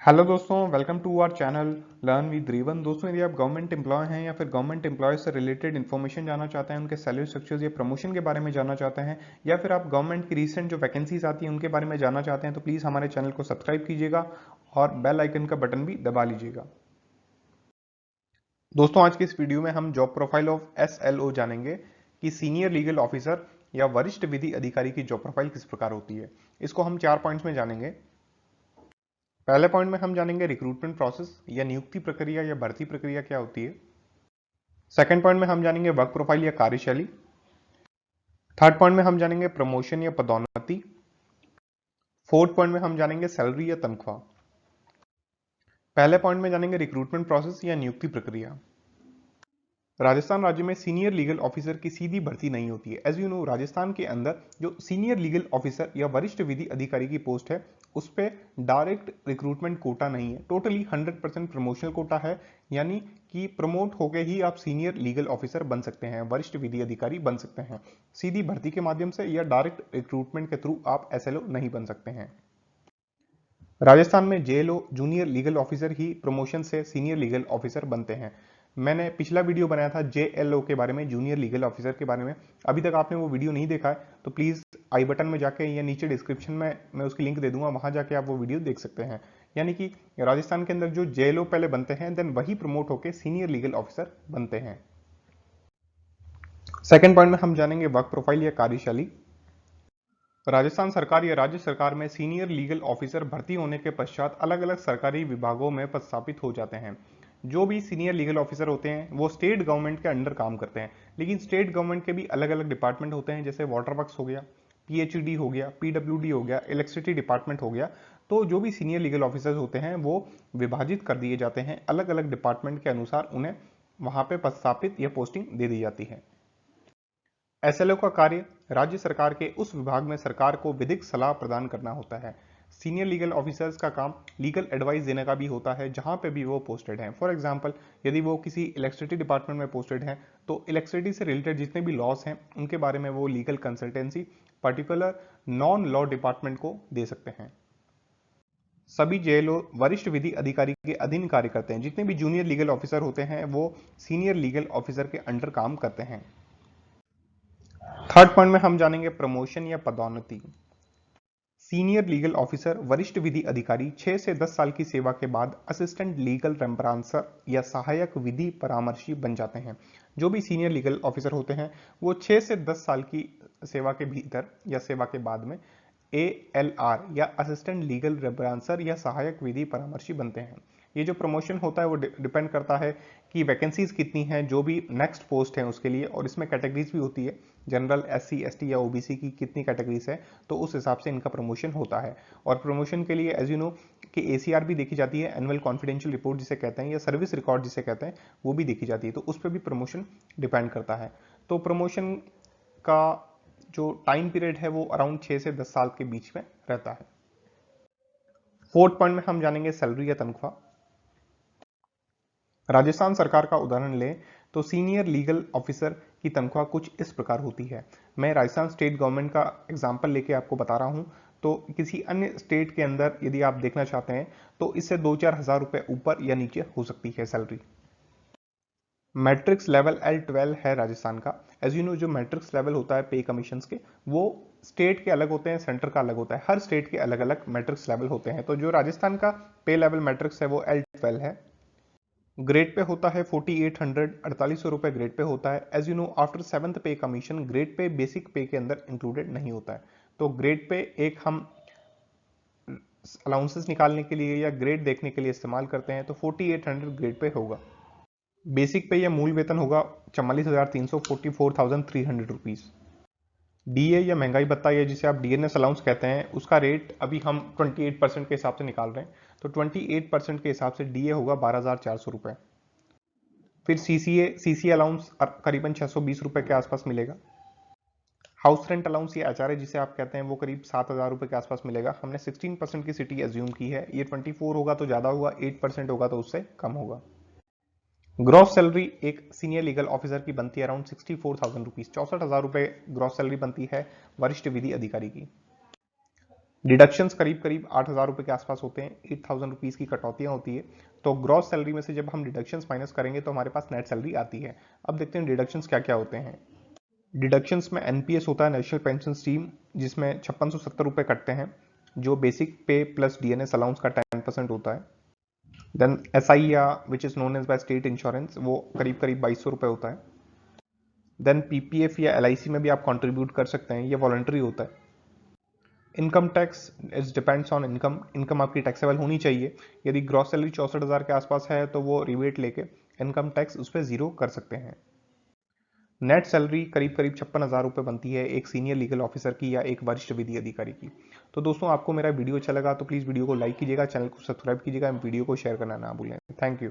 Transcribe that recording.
Hello दोस्तों, welcome to our channel learn with रीवन। दोस्तों, यदि आप गवर्नमेंट एम्प्लॉय हैं या फिर गवर्नमेंट एम्प्लॉय से रिलेटेड इन्फॉर्मेशन जानना चाहते हैं, उनके सैलरी स्ट्रक्चर्स या प्रमोशन के बारे में जानना चाहते हैं, या फिर आप गवर्नमेंट की रिसेंट जो वैकेंसीज आती हैं उनके बारे में जानना चाहते हैं, तो प्लीज़ हमारे चैनल को सब्सक्राइब कीजिएगा और बेल आइकन का बटन भी दबा लीजिएगा। दोस्तों, आज के इस वीडियो में हम जॉब प्रोफाइल ऑफ SLO जानेंगे कि सीनियर लीगल ऑफिसर या वरिष्ठ विधि अधिकारी की जॉब प्रोफाइल किस प्रकार होती है। इसको हम 4 पॉइंट्स में जानेंगे। पहले पॉइंट में हम जानेंगे रिक्रूटमेंट प्रोसेस या नियुक्ति प्रक्रिया या भर्ती प्रक्रिया क्या होती है। सेकंड पॉइंट में हम जानेंगे वर्क प्रोफाइल या कार्यशैली। थर्ड पॉइंट में हम जानेंगे प्रमोशन या पदोन्नति। फोर्थ पॉइंट में हम जानेंगे सैलरी या तनख्वाह। पहले पॉइंट में जानेंगे रिक्रूटमेंट प्रोसेस या नियुक्ति प्रक्रिया। राजस्थान राज्य में सीनियर लीगल ऑफिसर की सीधी भर्ती नहीं होती है। एज यू नो, राजस्थान के अंदर जो सीनियर लीगल ऑफिसर या वरिष्ठ विधि अधिकारी की पोस्ट है उस पर डायरेक्ट रिक्रूटमेंट कोटा नहीं है, टोटली 100% प्रमोशनल कोटा है। यानी कि प्रमोट होकर ही आप सीनियर लीगल ऑफिसर बन सकते हैं, वरिष्ठ विधि अधिकारी बन सकते हैं, सीधी भर्ती के माध्यम से या डायरेक्ट रिक्रूटमेंट के थ्रू आप SLO नहीं बन सकते हैं। राजस्थान में JLO जूनियर लीगल ऑफिसर ही प्रमोशन से सीनियर लीगल ऑफिसर बनते हैं। मैंने पिछला वीडियो बनाया था JLO के बारे में, जूनियर लीगल ऑफिसर के बारे में। अभी तक आपने वो वीडियो नहीं देखा है तो प्लीज आई बटन में जाके या नीचे डिस्क्रिप्शन में मैं उसकी लिंक दे दूंगा, वहां जाके आप वो वीडियो देख सकते हैं। यानी कि राजस्थान के अंदर जो JLO पहले बनते हैं देन वही प्रमोट होकर सीनियर लीगल ऑफिसर बनते हैं। सेकेंड पॉइंट में हम जानेंगे वर्क प्रोफाइल या कार्यशैली। राजस्थान सरकार या राज्य सरकार में सीनियर लीगल ऑफिसर भर्ती होने के पश्चात अलग अलग सरकारी विभागों में पदस्थापित हो जाते हैं। जो भी सीनियर लीगल ऑफिसर होते हैं वो स्टेट गवर्नमेंट के अंडर काम करते हैं, लेकिन स्टेट गवर्नमेंट के भी अलग अलग डिपार्टमेंट होते हैं, जैसे वाटर वर्क्स हो गया, PHED हो गया, PWD हो गया, इलेक्ट्रिसिटी डिपार्टमेंट हो गया। तो जो भी सीनियर लीगल ऑफिसर्स होते हैं वो विभाजित कर दिए जाते हैं, अलग अलग डिपार्टमेंट के अनुसार उन्हें वहां पे पदस्थापित या पोस्टिंग दे दी जाती है। SLO का कार्य राज्य सरकार के उस विभाग में सरकार को विधिक सलाह प्रदान करना होता है। सीनियर लीगल ऑफिसर्स का काम लीगल एडवाइस देने का भी होता है जहां पे भी वो पोस्टेड हैं। फॉर एग्जांपल, यदि वो किसी इलेक्ट्रिसिटी डिपार्टमेंट में पोस्टेड हैं तो इलेक्ट्रिसिटी से रिलेटेड जितने भी लॉस हैं उनके बारे में वो legal consultancy particular non law department को दे सकते हैं। सभी JLO वरिष्ठ विधि अधिकारी के अधीन कार्य करते हैं। जितने भी जूनियर लीगल ऑफिसर होते हैं वो सीनियर लीगल ऑफिसर के अंडर काम करते हैं। थर्ड पॉइंट में हम जानेंगे प्रमोशन या पदोन्नति। सीनियर लीगल ऑफिसर वरिष्ठ विधि अधिकारी 6 से 10 साल की सेवा के बाद असिस्टेंट लीगल रेम्ब्रांसर या सहायक विधि परामर्शी बन जाते हैं। जो भी सीनियर लीगल ऑफिसर होते हैं वो 6 से 10 साल की सेवा के भीतर या सेवा के बाद में ALR या असिस्टेंट लीगल रेम्ब्रांसर या सहायक विधि परामर्शी बनते हैं। ये जो प्रमोशन होता है वो डिपेंड करता है कि वैकेंसीज कितनी हैं जो भी नेक्स्ट पोस्ट है उसके लिए, और इसमें कैटेगरीज भी होती है, जनरल, SC ST या OBC की कितनी कैटेगरीज है, तो उस हिसाब से इनका प्रमोशन होता है। और प्रमोशन के लिए एज यू नो कि ACR भी देखी जाती है, एनुअल कॉन्फिडेंशियल रिपोर्ट जिसे कहते हैं, या सर्विस रिकॉर्ड जिसे कहते हैं, वो भी देखी जाती है, तो उस पर भी प्रमोशन डिपेंड करता है। तो प्रमोशन का जो टाइम पीरियड है वो अराउंड 6 से 10 साल के बीच में रहता है। फोर्थ पॉइंट में हम जानेंगे सैलरी या तनख्वाह। राजस्थान सरकार का उदाहरण लें तो सीनियर लीगल ऑफिसर की तनख्वाह कुछ इस प्रकार होती है। मैं राजस्थान स्टेट गवर्नमेंट का एग्जांपल लेके आपको बता रहा हूं, तो किसी अन्य स्टेट के अंदर यदि आप देखना चाहते हैं तो इससे 2-4 हजार रुपए ऊपर या नीचे हो सकती है सैलरी। मैट्रिक्स लेवल L12 है राजस्थान का। एज यू नो, जो मैट्रिक्स लेवल होता है पे कमीशन के, वो स्टेट के अलग होते हैं, सेंटर का अलग होता है, हर स्टेट के अलग अलग मैट्रिक्स लेवल होते हैं। तो जो राजस्थान का पे लेवल मैट्रिक्स है वो L12 है। ग्रेड पे होता है 4800, 4800 रुपए ग्रेड पे होता है। As you know, after 7th पे कमीशन ग्रेड पे बेसिक पे के अंदर इंक्लूडेड नहीं होता है। तो ग्रेड पे एक हम अलाउंसेस निकालने के लिए या ग्रेड देखने के लिए इस्तेमाल करते हैं, तो 4800 ग्रेड पे होगा। बेसिक पे या मूल वेतन होगा 44,300, 44,300 रुपीज। DA या महंगाई भत्ता या जिसे आप DNS अलाउंस कहते हैं, उसका रेट अभी हम 28% के हिसाब से निकाल रहे हैं, तो 28% के हिसाब से DA होगा 12,400 रुपए। फिर CCA अलाउंस करीबन 620 रुपए के आसपास मिलेगा। हाउस रेंट अलाउंस या HRA जिसे आप कहते हैं वो करीब 7,000 रुपए के आसपास मिलेगा। हमने 16% की सिटी एज्यूम की है, ये 24 होगा तो ज्यादा होगा, 8% होगा तो उससे कम होगा। ग्रॉस सैलरी एक सीनियर लीगल ऑफिसर की बनती है अराउंड 64,000 रुपीज, 64,000 रुपए ग्रॉस सैलरी बनती है वरिष्ठ विधि अधिकारी की। डिडक्शंस करीब करीब 8,000 रुपए के आसपास होते हैं, 8,000 रुपीज की कटौतियां होती है। तो ग्रॉस सैलरी में से जब हम डिडक्शंस माइनस करेंगे तो हमारे पास नेट सैलरी आती है। अब देखते हैं डिडक्शंस क्या क्या होते हैं। डिडक्शंस में एनपीएस होता है, नेशनल पेंशन स्कीम, जिसमें 5670 रुपए कटते हैं, जो बेसिक पे प्लस डीएनएस अलाउंस का 10% होता है। देन एसआई या which is known as by state insurance, वो करीब करीब 2200 रुपए होता है। देन पीपीएफ या एलआईसी में भी आप कंट्रीब्यूट कर सकते हैं, ये वॉलंटरी होता है। Income tax is depends on income, income आपकी टैक्सेबल होनी चाहिए। यदि ग्रॉस सैलरी 64,000 के आसपास है तो वो रिबेट लेके इनकम टैक्स उस पर जीरो कर सकते हैं। नेट सैलरी करीब करीब 56,000 रुपये बनती है एक सीनियर लीगल ऑफिसर की या एक वरिष्ठ विधि अधिकारी की। तो दोस्तों, आपको मेरा वीडियो अच्छा लगा तो प्लीज़ वीडियो को लाइक कीजिएगा, चैनल को सब्सक्राइब कीजिएगा, वीडियो को शेयर करना ना भूलें। Thank you.